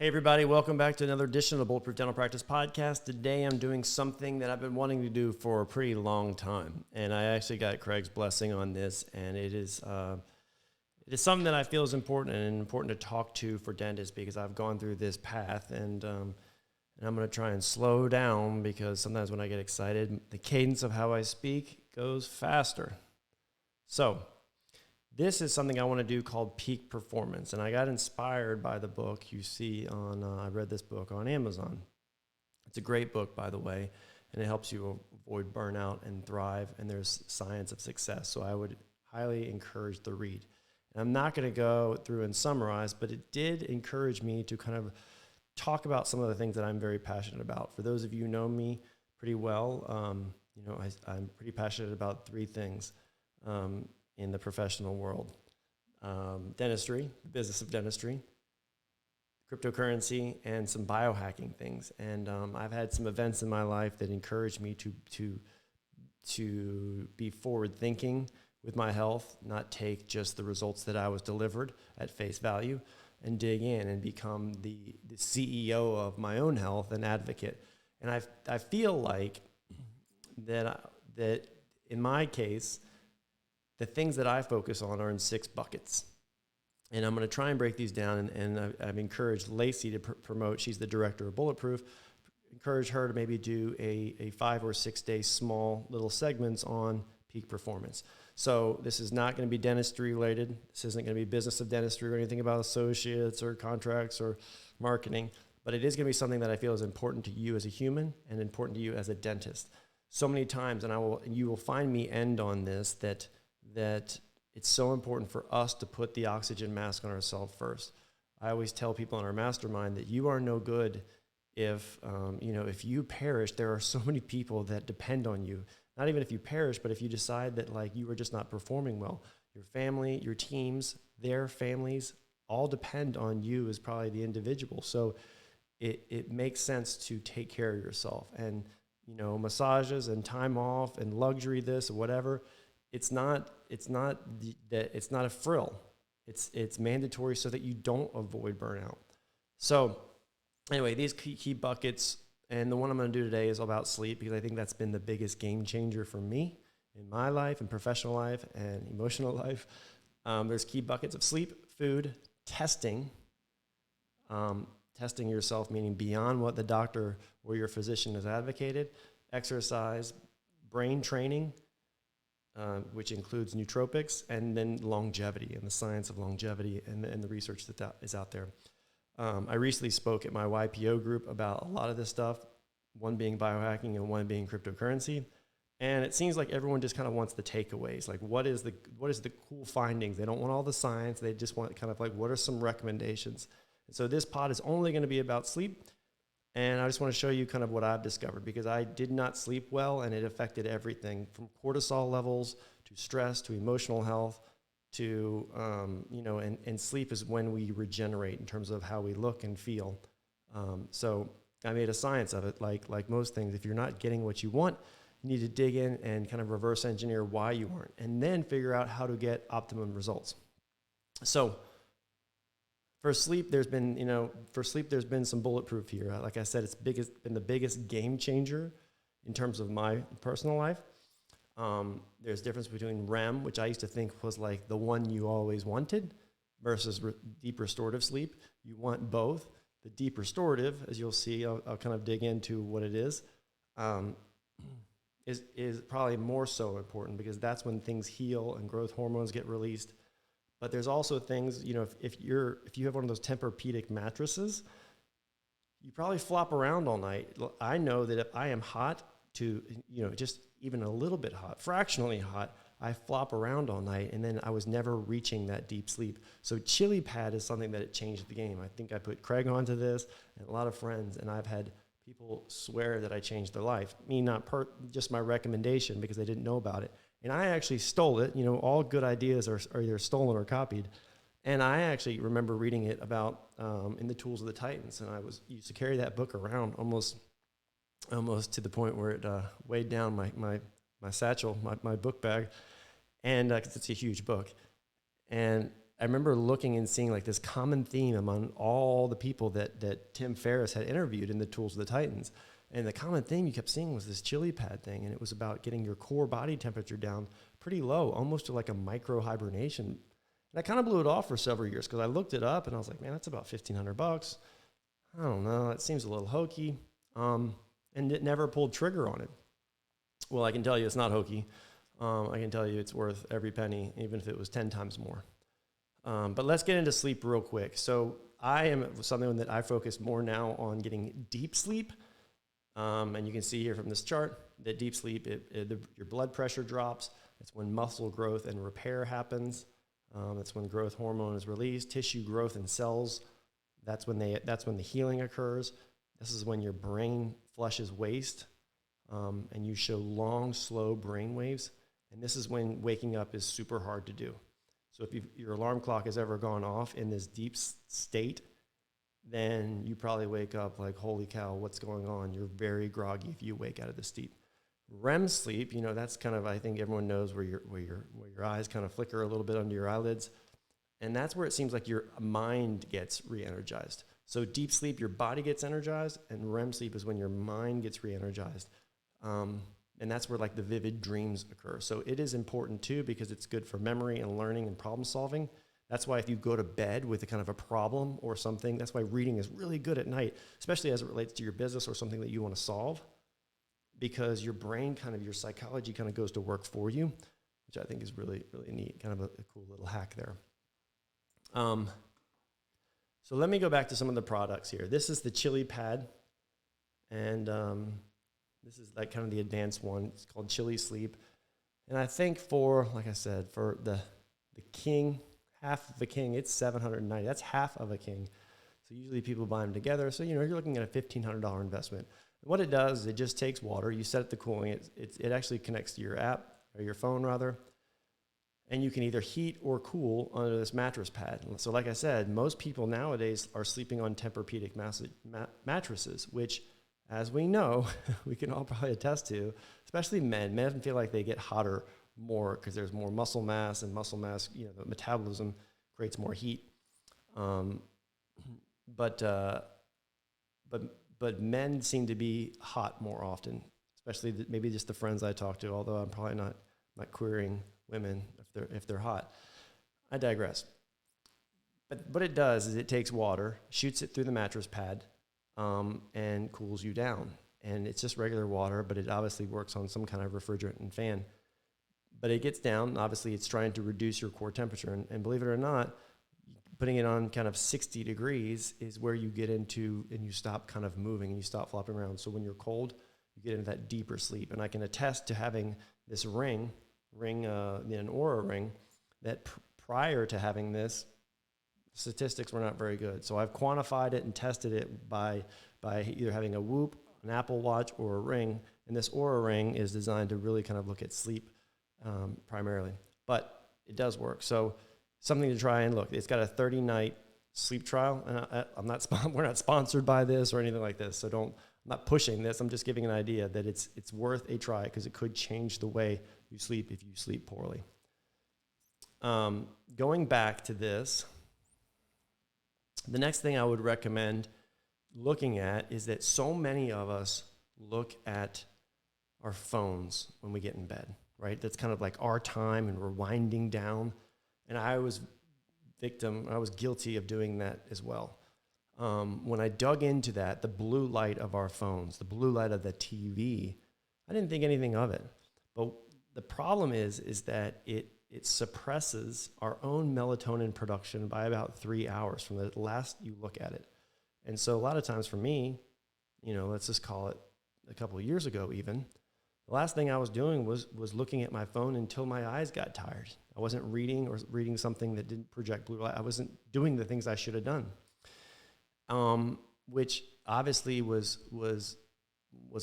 everybody, welcome back to another edition of the Bulletproof Dental Practice Podcast. Today I'm doing something that I've been wanting to do for a pretty long time, and I actually got Craig's blessing on this, and it is something that I feel is important to talk to for dentists because I've gone through this path, and I'm going to try and slow down because sometimes when I get excited, the cadence of how I speak goes faster. So this is something I want to do called peak performance, and I got inspired by the book you see on, I read this book on Amazon. It's a great book, by the way, and it helps you avoid burnout and thrive, and there's science of success, so I would highly encourage the read. And I'm not going to go through and summarize, but it did encourage me to kind of talk about some of the things that I'm very passionate about. For those of you who know me pretty well, I'm pretty passionate about three things. In the professional world, dentistry, the business of dentistry, cryptocurrency, and some biohacking things. And I've had some events in my life that encouraged me to be forward thinking with my health, not take just the results that I was delivered at face value, and dig in and become the CEO of my own health and advocate. And I feel like that in my case, the things that I focus on are in 6 buckets. And I'm going to try and break these down, and I've encouraged Lacey to promote. She's the director of Bulletproof. Encourage her to maybe do a 5 or 6 day small little segments on peak performance. So this is not going to be dentistry related. This isn't going to be business of dentistry or anything about associates or contracts or marketing, but it is going to be something that I feel is important to you as a human and important to you as a dentist. So many times, and you will find me end on this, that it's so important for us to put the oxygen mask on ourselves first. I always tell people in our mastermind that you are no good if you perish. There are so many people that depend on you. Not even if you perish, but if you decide that like you are just not performing well, your family, your teams, their families all depend on you as probably the individual. So it makes sense to take care of yourself. And massages and time off and luxury this or whatever. It's not a frill. It's mandatory so that you don't avoid burnout. So anyway, these key buckets, and the one I'm going to do today is about sleep because I think that's been the biggest game changer for me in my life and professional life and emotional life. There's key buckets of sleep, food, testing yourself, meaning beyond what the doctor or your physician has advocated, exercise, brain training, which includes nootropics, and then longevity and the science of longevity and the research that is out there. I recently spoke at my YPO group about a lot of this stuff, one being biohacking and one being cryptocurrency. And it seems like everyone just kind of wants the takeaways. Like, what is the cool findings? They don't want all the science. They just want kind of like, what are some recommendations? And so this pod is only going to be about sleep. And I just want to show you kind of what I've discovered because I did not sleep well, and it affected everything from cortisol levels to stress to emotional health to, and sleep is when we regenerate in terms of how we look and feel. So I made a science of it. Like most things, if you're not getting what you want, you need to dig in and kind of reverse engineer why you aren't, and then figure out how to get optimum results. So For sleep, there's been some Bulletproof here. Like I said, it's been the biggest game changer in terms of my personal life. There's a difference between REM, which I used to think was like the one you always wanted, versus deep restorative sleep. You want both. The deep restorative, as you'll see, I'll kind of dig into what it is probably more so important because that's when things heal and growth hormones get released. But there's also things, if you have one of those Tempur-Pedic mattresses, you probably flop around all night. I know that if I am hot to, just even a little bit hot, fractionally hot, I flop around all night, and then I was never reaching that deep sleep. So Chili Pad is something that it changed the game. I think I put Craig onto this and a lot of friends, and I've had people swear that I changed their life. Me, not just my recommendation because they didn't know about it. And I actually stole it. All good ideas are either stolen or copied. And I actually remember reading it about in the Tools of the Titans. And I used to carry that book around almost to the point where it weighed down my satchel, my book bag. And 'cause it's a huge book. And I remember looking and seeing like this common theme among all the people that Tim Ferriss had interviewed in the Tools of the Titans. And the common theme you kept seeing was this chili pad thing. And it was about getting your core body temperature down pretty low, almost to like a micro hibernation. And I kind of blew it off for several years because I looked it up and I was like, man, that's about $1,500. I don't know. It seems a little hokey. And it never pulled trigger on it. Well, I can tell you it's not hokey. I can tell you it's worth every penny, even if it was 10 times more. But let's get into sleep real quick. So I am something that I focus more now on getting deep sleep. And you can see here from this chart that deep sleep, your blood pressure drops. That's when muscle growth and repair happens. That's when growth hormone is released, tissue growth in cells. That's when the healing occurs. This is when your brain flushes waste, and you show long, slow brain waves. And this is when waking up is super hard to do. So if your alarm clock has ever gone off in this deep state, then you probably wake up like, holy cow, what's going on? You're very groggy if you wake out of this deep. REM sleep, that's kind of, I think everyone knows where your eyes kind of flicker a little bit under your eyelids. And that's where it seems like your mind gets re-energized. So deep sleep, your body gets energized, and REM sleep is when your mind gets re-energized. And that's where like the vivid dreams occur. So it is important too, because it's good for memory and learning and problem solving. That's why if you go to bed with a kind of a problem or something, that's why reading is really good at night, especially as it relates to your business or something that you want to solve, because your brain your psychology kind of goes to work for you, which I think is really, really neat, kind of a cool little hack there. So let me go back to some of the products here. This is the Chili Pad, and this is like kind of the advanced one. It's called Chili Sleep. And I think like I said, for the king, half of a king, it's $790. That's half of a king. So usually people buy them together. So, you're looking at a $1,500 investment. And what it does is it just takes water. You set it to cooling. It actually connects to your app, or your phone rather. And you can either heat or cool under this mattress pad. So like I said, most people nowadays are sleeping on Tempur-Pedic mattresses, which, as we know, we can all probably attest to, especially men. Men feel like they get hotter more because there's more muscle mass, and muscle mass, the metabolism creates more heat. But men seem to be hot more often, especially maybe just the friends I talk to, although I'm probably not querying women if they're hot. I digress. But what it does is it takes water, shoots it through the mattress pad, and cools you down. And it's just regular water, but it obviously works on some kind of refrigerant and fan. But it gets down. Obviously, it's trying to reduce your core temperature. And believe it or not, putting it on kind of 60 degrees is where you get into, and you stop kind of moving and you stop flopping around. So when you're cold, you get into that deeper sleep. And I can attest to having this an Oura ring, that prior to having this, statistics were not very good. So I've quantified it and tested it by either having a Whoop, an Apple Watch, or a ring. And this Oura ring is designed to really kind of look at sleep primarily. But it does work. So something to try and look. It's got a 30-night sleep trial. And we're not sponsored by this or anything like this. So I'm not pushing this. I'm just giving an idea that it's worth a try, because it could change the way you sleep if you sleep poorly. Going back to this, the next thing I would recommend looking at is that so many of us look at our phones when we get in bed, right? That's kind of like our time, and we're winding down. And I was guilty of doing that as well. When I dug into that, the blue light of our phones, the blue light of the TV, I didn't think anything of it. But the problem is that it suppresses our own melatonin production by about 3 hours from the last you look at it. And so a lot of times for me, let's just call it a couple of years ago even, the last thing I was doing was looking at my phone until my eyes got tired. I wasn't reading something that didn't project blue light. I wasn't doing the things I should have done, which obviously was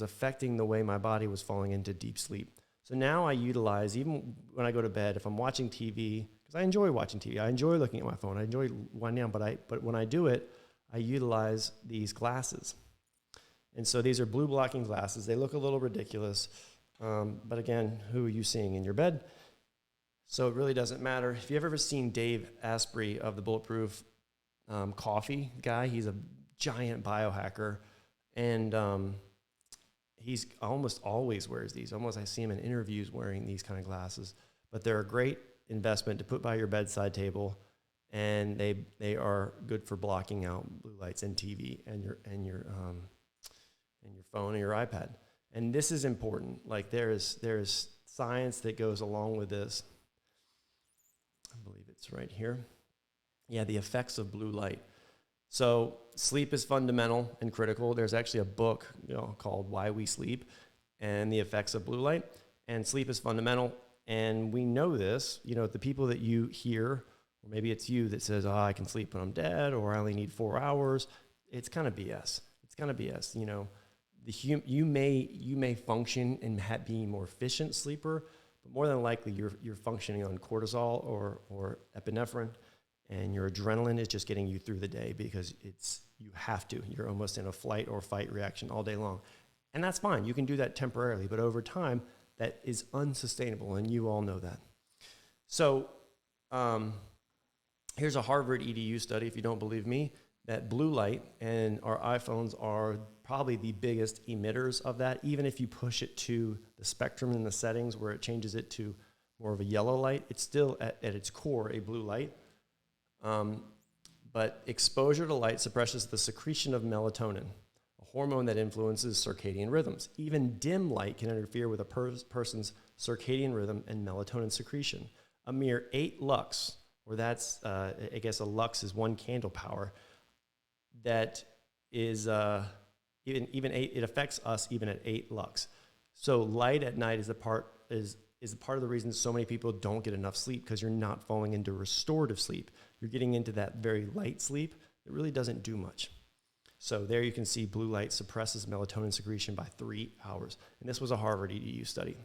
affecting the way my body was falling into deep sleep. So now I utilize, even when I go to bed, if I'm watching TV, because I enjoy watching TV, I enjoy looking at my phone, I enjoy winding down, but when I do it, I utilize these glasses. And so these are blue blocking glasses. They look a little ridiculous, but again, who are you seeing in your bed? So it really doesn't matter. If you've ever seen Dave Asprey of the Bulletproof coffee guy, he's a giant biohacker, and he's almost always wears these. Almost I see him in interviews wearing these kind of glasses. But they're a great investment to put by your bedside table, and they are good for blocking out blue lights and TV and your phone or your iPad. And this is important. Like there is science that goes along with this. I believe it's right here. Yeah, the effects of blue light. So sleep is fundamental and critical. There's actually a book, called Why We Sleep and the Effects of Blue Light. And sleep is fundamental. And we know this, the people that you hear, or maybe it's you that says, I can sleep when I'm dead, or I only need 4 hours. It's kind of BS. You may function and be a more efficient sleeper, but more than likely you're functioning on cortisol or epinephrine, and your adrenaline is just getting you through the day because you have to. You're almost in a flight or fight reaction all day long. And that's fine. You can do that temporarily, but over time, that is unsustainable, and you all know that. So here's a Harvard EDU study, if you don't believe me, that blue light and our iPhones are probably the biggest emitters of that. Even if you push it to the spectrum in the settings where it changes it to more of a yellow light, it's still at its core a blue light. But exposure to light suppresses the secretion of melatonin, a hormone that influences circadian rhythms. Even dim light can interfere with a person's circadian rhythm and melatonin secretion. A mere 8 lux, or that's, I guess a lux is 1 candle power, that is even 8, it affects us even at 8 lux. So light at night is a part of the reason so many people don't get enough sleep, because you're not falling into restorative sleep. You're getting into that very light sleep that really doesn't do much. So there you can see blue light suppresses melatonin secretion by 3 hours. And this was a Harvard EDU study.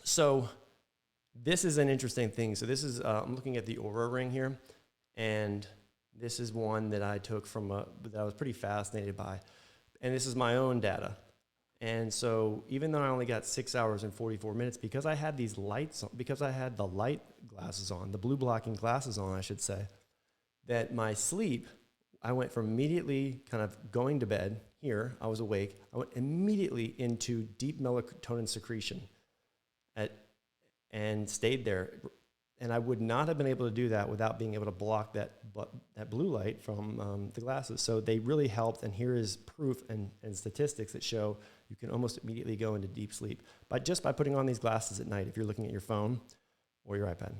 So this is an interesting thing. So this is, I'm looking at the Oura Ring here, and this is one that I took that I was pretty fascinated by. And this is my own data. And so even though I only got 6 hours and 44 minutes, because I had these lights, because I had the light glasses on, the blue blocking glasses on, I should say, that my sleep, I went from immediately kind of going to bed here, I was awake, I went immediately into deep melatonin secretion and stayed there. And I would not have been able to do that without being able to block that blue light from the glasses. So they really helped, and here is proof and statistics that show you can almost immediately go into deep sleep just by putting on these glasses at night if you're looking at your phone or your iPad.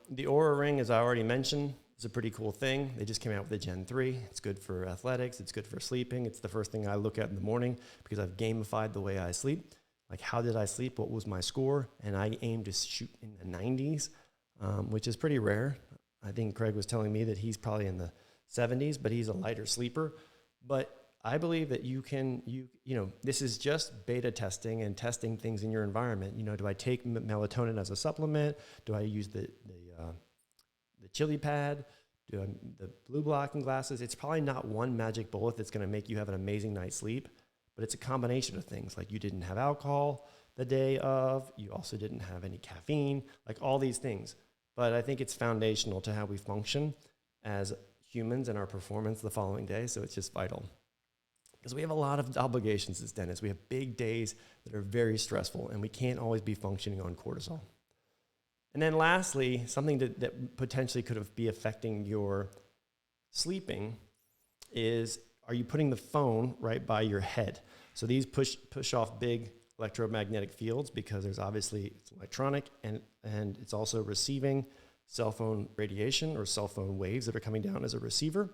The Oura Ring, as I already mentioned, is a pretty cool thing. They just came out with the Gen 3. It's good for athletics. It's good for sleeping. It's the first thing I look at in the morning because I've gamified the way I sleep. Like, how did I sleep? What was my score? And I aim to shoot in the 90s, which is pretty rare. I think Craig was telling me that he's probably in the 70s, but he's a lighter sleeper. But I believe that this is just beta testing and testing things in your environment. Do I take melatonin as a supplement? Do I use the chili pad? The blue blocking glasses? It's probably not one magic bullet that's going to make you have an amazing night's sleep, but it's a combination of things. Like, you didn't have alcohol the day of, you also didn't have any caffeine, like all these things. But I think it's foundational to how we function as humans and our performance the following day, so it's just vital. Because we have a lot of obligations as dentists. We have big days that are very stressful, and we can't always be functioning on cortisol. And then lastly, something that potentially could be affecting your sleeping is, are you putting the phone right by your head? So these push off big electromagnetic fields because it's electronic, and it's also receiving cell phone radiation or cell phone waves that are coming down as a receiver.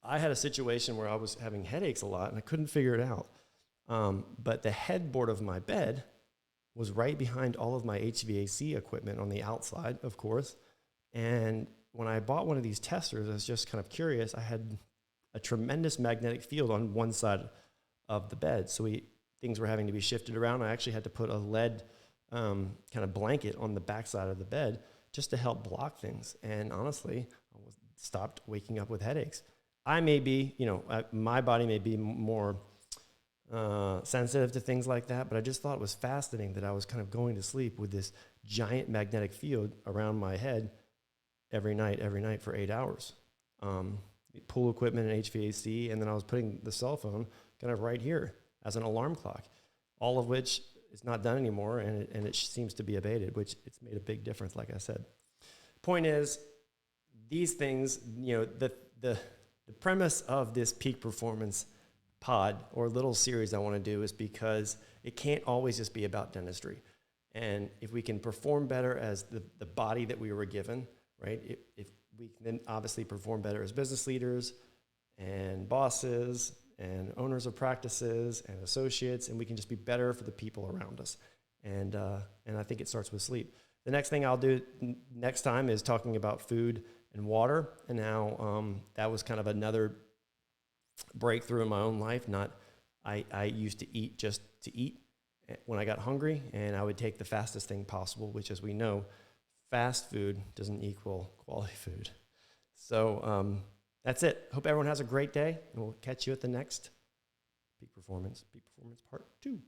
I had a situation where I was having headaches a lot and I couldn't figure it out. But the headboard of my bed was right behind all of my HVAC equipment on the outside, of course. And when I bought one of these testers, I was just kind of curious. I had a tremendous magnetic field on one side of the bed. So things were having to be shifted around. I actually had to put a lead kind of blanket on the backside of the bed just to help block things. And honestly, I stopped waking up with headaches. I may be, my body may be more sensitive to things like that, but I just thought it was fascinating that I was kind of going to sleep with this giant magnetic field around my head every night for 8 hours. Pool equipment and HVAC, and then I was putting the cell phone kind of right here as an alarm clock, all of which is not done anymore, and it seems to be abated, which it's made a big difference, like I said. Point is, these things, the premise of this peak performance pod or little series I want to do is because it can't always just be about dentistry. And if we can perform better as the body that we were given, right? If we can then obviously perform better as business leaders and bosses and owners of practices and associates, and we can just be better for the people around us. And I think it starts with sleep. The next thing I'll do next time is talking about food and water, and how that was kind of another breakthrough in my own life. I used to eat just to eat when I got hungry, and I would take the fastest thing possible, which, as we know, fast food doesn't equal quality food. So that's it. Hope everyone has a great day, and we'll catch you at the next Peak Performance Part 2.